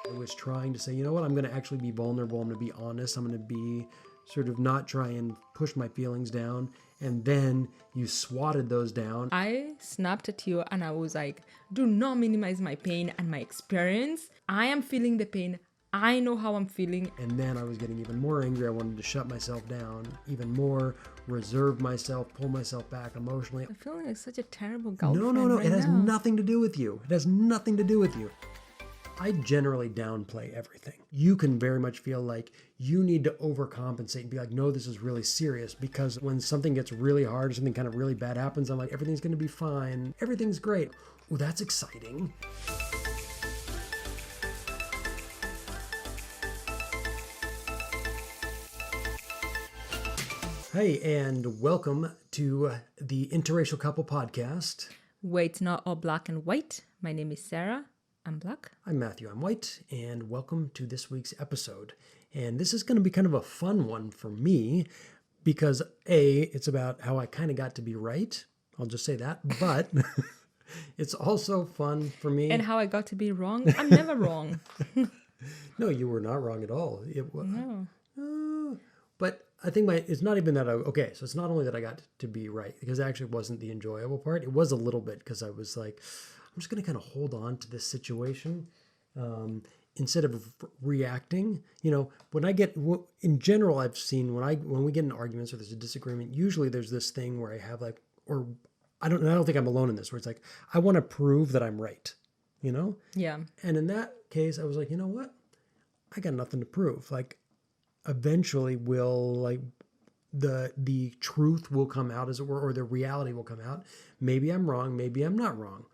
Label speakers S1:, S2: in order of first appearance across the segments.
S1: I was trying to say, you know what, I'm going to actually be vulnerable. I'm going to be honest. I'm going to be sort of not try and push my feelings down. And then you swatted those down.
S2: I snapped at you and I was like, do not minimize my pain and my experience. I am feeling the pain. I know how I'm feeling.
S1: And then I was getting even more angry. I wanted to shut myself down even more, reserve myself, pull myself back emotionally.
S2: I'm feeling like such a terrible girlfriend.
S1: No.
S2: Right
S1: It has
S2: now.
S1: nothing to do with you. It has nothing to do with you. I generally downplay everything. You can very much feel like you need to overcompensate and be like, no, this is really serious, because when something gets really hard, something kind of really bad happens, I'm like, everything's going to be fine. Everything's great. Oh, that's exciting. Hey, and welcome to the Interracial Couple Podcast.
S2: Wait, it's not all black and white. My name is Cera. I'm black.
S1: I'm Matthew, I'm white, and welcome to this week's episode. And this is going to be kind of a fun one for me because it's about how I kind of got to be right. I'll just say that. But it's also fun for me.
S2: And how I got to be wrong? I'm never wrong.
S1: No, you were not wrong at all.
S2: No.
S1: But I think it's not even that so it's not only that I got to be right, because it actually wasn't the enjoyable part. It was a little bit, because I was like, I'm just going to kind of hold on to this situation instead of reacting. You know, when I get, in general, I've seen when we get in arguments or there's a disagreement, usually there's this thing where I have like, or I don't think I'm alone in this, where it's like, I want to prove that I'm right, you know?
S2: Yeah.
S1: And in that case, I was like, you know what? I got nothing to prove. Like, eventually the truth will come out, as it were, or the reality will come out. Maybe I'm wrong. Maybe I'm not wrong.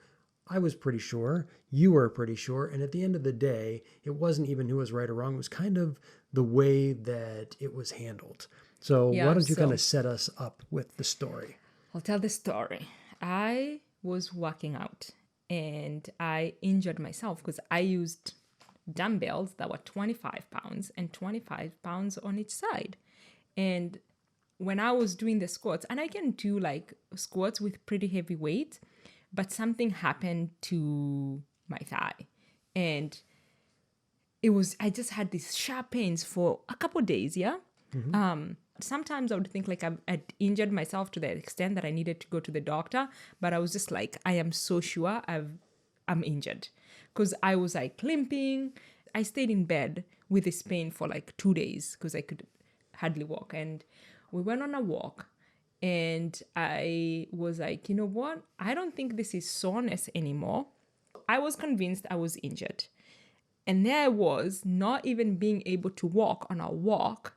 S1: I was pretty sure. You were pretty sure. And at the end of the day, it wasn't even who was right or wrong. It was kind of the way that it was handled. So why don't you kind of set us up with the story?
S2: I'll tell the story. I was working out and I injured myself because I used dumbbells that were 25 pounds and 25 pounds on each side. And when I was doing the squats, and I can do like squats with pretty heavy weight, but something happened to my thigh. And I just had these sharp pains for a couple of days, yeah? Mm-hmm. Sometimes I would think like I'd injured myself to the extent that I needed to go to the doctor, but I was just like, I am so sure I'm injured. Because I was like limping. I stayed in bed with this pain for like 2 days because I could hardly walk. And we went on a walk and I was like, you know what? I don't think this is soreness anymore. I was convinced I was injured. And there I was, not even being able to walk on a walk.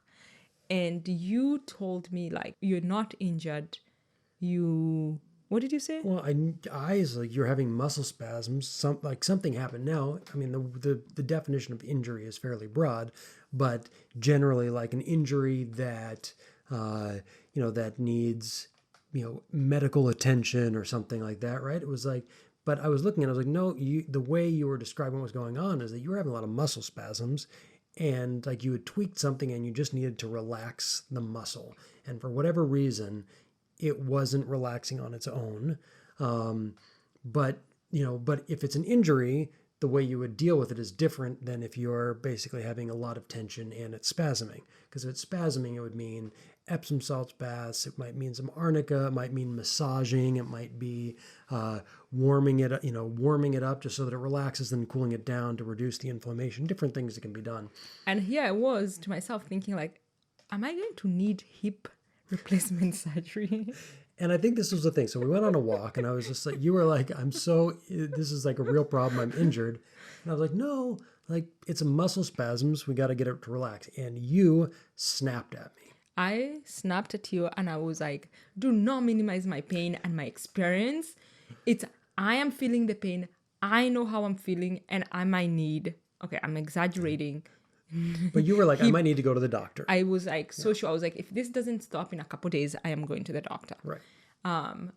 S2: And you told me like, you're not injured. What did you say?
S1: Well, I was like, you're having muscle spasms. Something happened. Now, I mean, the definition of injury is fairly broad, but generally, like an injury that that needs medical attention or something like that, right? It was like, but I was looking and I was like, no, the way you were describing what was going on is that you were having a lot of muscle spasms, and like you had tweaked something and you just needed to relax the muscle, and for whatever reason, it wasn't relaxing on its own. But if it's an injury, the way you would deal with it is different than if you're basically having a lot of tension and it's spasming. Because if it's spasming, it would mean Epsom salts baths. It might mean some arnica. It might mean massaging. It might be warming it up just so that it relaxes, then cooling it down to reduce the inflammation. Different things that can be done.
S2: And here I was to myself thinking like, am I going to need hip replacement surgery?
S1: And I think this was the thing. So we went on a walk and I was just like, you were like, this is like a real problem. I'm injured. And I was like, no, like it's a muscle spasms. We got to get it to relax. And you snapped at me.
S2: I snapped at you and I was like, do not minimize my pain and my experience. I am feeling the pain. I know how I'm feeling and I'm exaggerating.
S1: But you were like, I might need to go to the doctor.
S2: I was like, so sure. I was like, if this doesn't stop in a couple of days, I am going to the doctor.
S1: Right.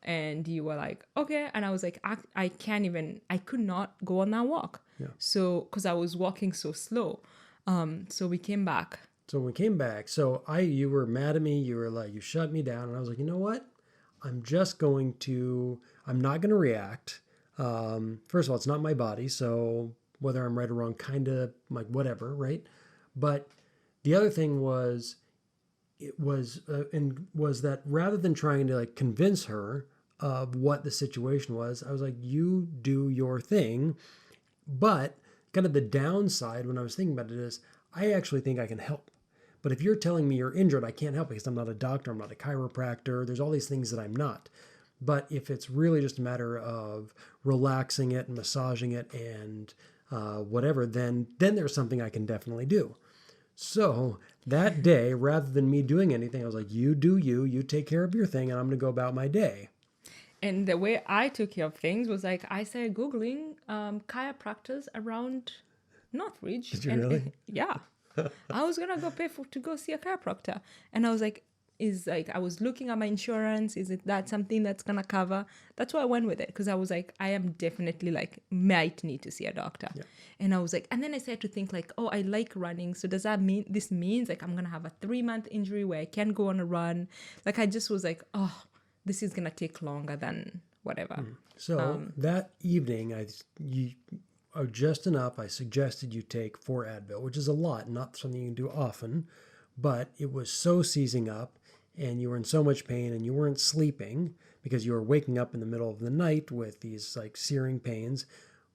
S2: And you were like, okay. And I was like, I could not go on that walk. Yeah. So, because I was walking so slow. So we came back. You were mad at me. You were like, you shut me down. And I was like, you know what? I'm not going to react. First of all, it's not my body. So
S1: whether I'm right or wrong, kind of like whatever, right? But the other thing was, was that rather than trying to like convince her of what the situation was, I was like, you do your thing. But kind of the downside when I was thinking about it is, I actually think I can help. But if you're telling me you're injured, I can't help because I'm not a doctor, I'm not a chiropractor. There's all these things that I'm not. But if it's really just a matter of relaxing it and massaging it and whatever, then there's something I can definitely do. So that day, rather than me doing anything, I was like, you do you, you take care of your thing, and I'm going to go about my day.
S2: And the way I took care of things was like I started Googling chiropractors around Northridge.
S1: Did you really?
S2: Yeah. I was going to go pay to go see a chiropractor. And I was like, I was looking at my insurance. Is it that something that's going to cover? That's why I went with it. Because I was like, I am definitely like, might need to see a doctor. Yeah. And I was like, and then I started to think like, oh, I like running. So does that mean, this means like I'm going to have a 3-month injury where I can't go on a run? Like I just was like, oh, this is going to take longer than whatever.
S1: So that evening, just enough, I suggested you take 4 Advil, which is a lot, not something you can do often, but it was so seizing up and you were in so much pain and you weren't sleeping because you were waking up in the middle of the night with these like searing pains.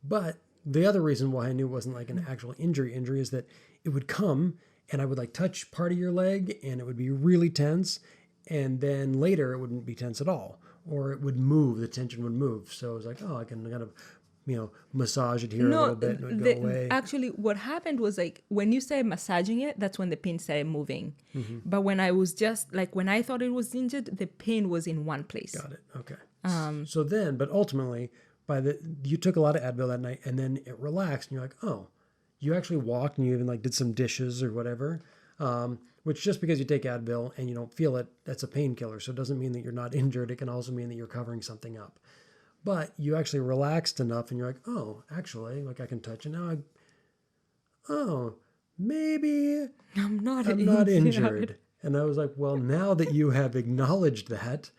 S1: But the other reason why I knew it wasn't like an actual injury is that it would come and I would like touch part of your leg and it would be really tense. And then later it wouldn't be tense at all, or it would move, the tension would move. So it was like, oh, I can kind of, massage it here a little bit and it would go away.
S2: Actually, what happened was like when you started massaging it, that's when the pain started moving. But when I was just like, when I thought it was injured, the pain was in one place.
S1: Got it. Okay. So then, but ultimately, you took a lot of Advil that night and then it relaxed and you're like, oh, you actually walked and you even like did some dishes or whatever. Which just because you take Advil and you don't feel it, that's a painkiller. So it doesn't mean that you're not injured. It can also mean that you're covering something up. But you actually relaxed enough and you're like, oh, actually, like I can touch it now. Maybe
S2: I'm not
S1: injured. And I was like, well, now that you have acknowledged that,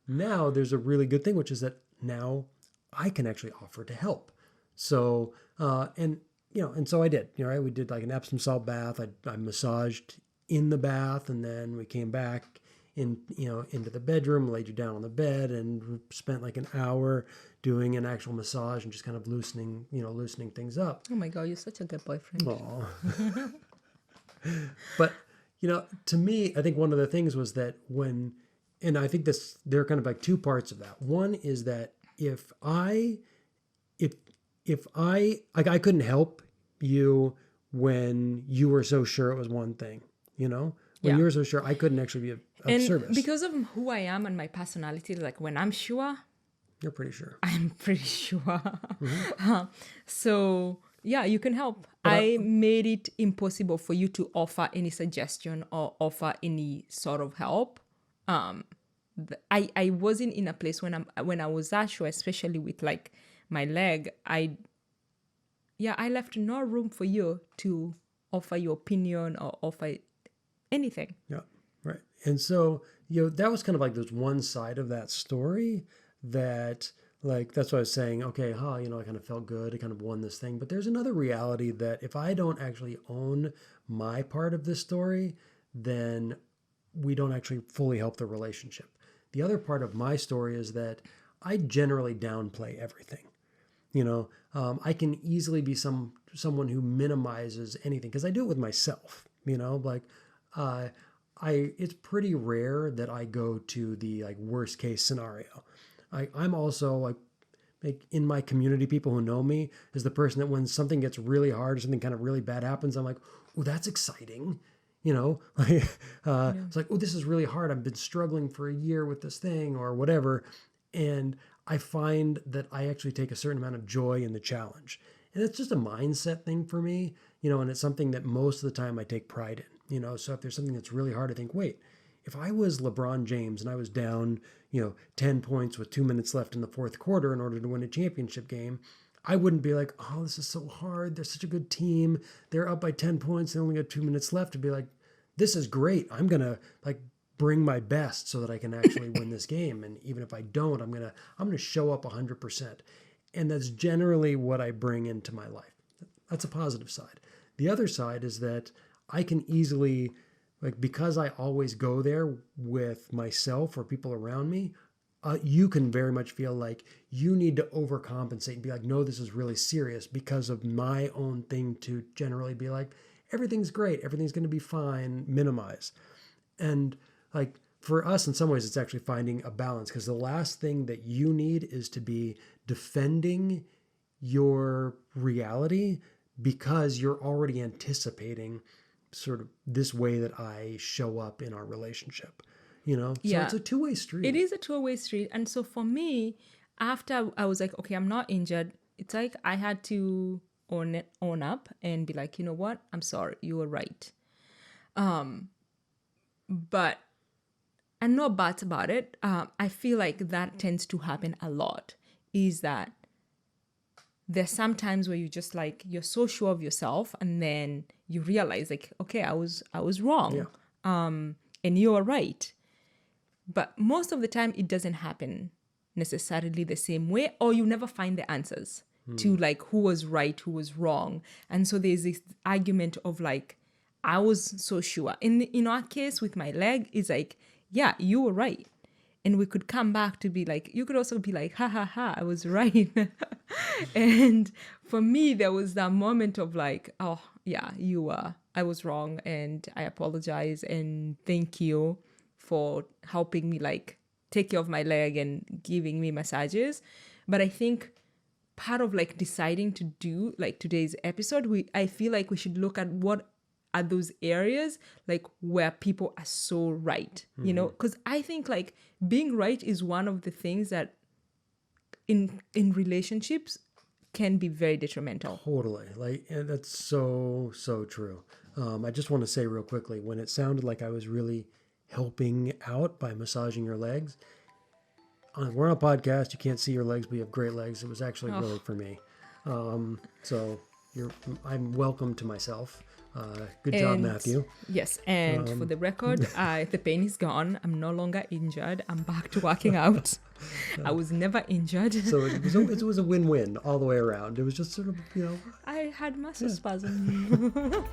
S1: now there's a really good thing, which is that now I can actually offer to help. So, and so I did, right? We did like an Epsom salt bath. I massaged in the bath and then we came back into the bedroom, laid you down on the bed and spent like an hour doing an actual massage and just kind of loosening things up.
S2: Oh my God, you're such a good boyfriend.
S1: Aw. But, to me, I think one of the things was that and I think there are kind of like 2 parts of that. One is that if I couldn't help you when you were so sure it was one thing, when you were so sure, I couldn't actually be of service.
S2: Because of who I am and my personality, like when I'm sure,
S1: you're pretty sure.
S2: I'm pretty sure. So yeah, you can help. I made it impossible for you to offer any suggestion or offer any sort of help. I wasn't in a place when I was that sure, especially with like my leg. I left no room for you to offer your opinion or offer anything.
S1: Yeah, right. And so, that was kind of like there's one side of that story that like, that's what I was saying. Okay, I kind of felt good. I kind of won this thing. But there's another reality that if I don't actually own my part of this story, then we don't actually fully help the relationship. The other part of my story is that I generally downplay everything. I can easily be someone who minimizes anything because I do it with myself, it's pretty rare that I go to the like worst case scenario. I'm also like in my community, people who know me is the person that when something gets really hard or something kind of really bad happens, I'm like, oh, that's exciting. It's like, oh, this is really hard. I've been struggling for a year with this thing or whatever. And I find that I actually take a certain amount of joy in the challenge. And it's just a mindset thing for me, and it's something that most of the time I take pride in, so if there's something that's really hard, I think, wait, if I was LeBron James and I was down, 10 points with 2 minutes left in the fourth quarter in order to win a championship game, I wouldn't be like, oh, this is so hard. They're such a good team. They're up by 10 points. They only got 2 minutes left to be like, this is great. I'm going to like bring my best so that I can actually win this game. And even if I don't, I'm going to show up 100%. And that's generally what I bring into my life. That's a positive side. The other side is that I can easily, like, because I always go there with myself or people around me, you can very much feel like you need to overcompensate and be like, no, this is really serious, because of my own thing to generally be like, everything's great, everything's going to be fine, minimize. And like, for us, in some ways, it's actually finding a balance, because the last thing that you need is to be defending your reality because you're already anticipating sort of this way that I show up in our relationship, you know? So
S2: Yeah.
S1: it's a two-way street.
S2: It is a two-way street. And so for me, after I was like, okay, I'm not injured, it's like I had to own up and be like, you know what? I'm sorry. You were right. But I'm not bad about it. I feel like that tends to happen a lot, is that there's some times where you just like, you're so sure of yourself, and then you realize like, okay, I was wrong.
S1: Yeah.
S2: And you are right. But most of the time it doesn't happen necessarily the same way, or you never find the answers to like who was right, who was wrong. And so there's this argument of like, I was so sure. In our case with my leg, it's like, yeah, you were right. And we could come back to be like, you could also be like, ha ha ha, I was right. And for me, there was that moment of like, oh yeah, I was wrong, and I apologize, and thank you for helping me like take care of my leg and giving me massages. But I think part of like deciding to do like today's episode, I feel like we should look at what are those areas like where people are so right, you know, because I think like being right is one of the things that in relationships can be very detrimental.
S1: Totally. Like, and that's so true. I just want to say real quickly, when it sounded like I was really helping out by massaging your legs, we're on a podcast, you can't see your legs, but you have great legs. It was actually really for me. So I'm welcome to myself. Good job, Matthew.
S2: Yes, and for the record, the pain is gone. I'm no longer injured. I'm back to working out. I was never injured.
S1: So it was a win-win all the way around. It was just sort of, you know.
S2: I had muscle spasm.